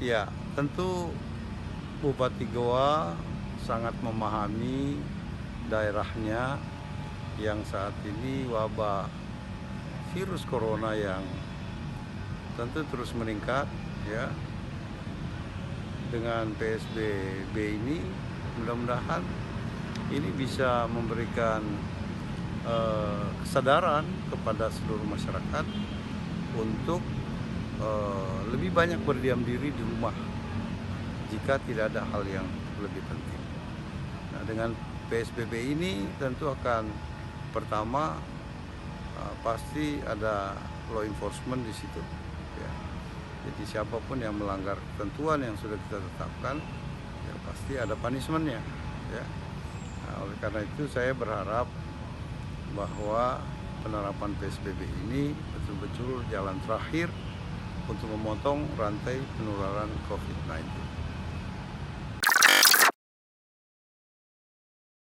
Ya, tentu Bupati Goa sangat memahami daerahnya yang saat ini wabah virus corona yang tentu terus meningkat, ya. Dengan PSBB ini mudah-mudahan ini bisa memberikan kesadaran kepada seluruh masyarakat untuk lebih banyak berdiam diri di rumah jika tidak ada hal yang lebih penting. Nah, dengan PSBB ini tentu akan pertama pasti ada law enforcement di situ, ya. Jadi siapapun yang melanggar ketentuan yang sudah kita tetapkan, ya pasti ada punishmentnya, ya. Nah, oleh karena itu saya berharap bahwa penerapan PSBB ini betul-betul jalan terakhir untuk memotong rantai penularan COVID-19.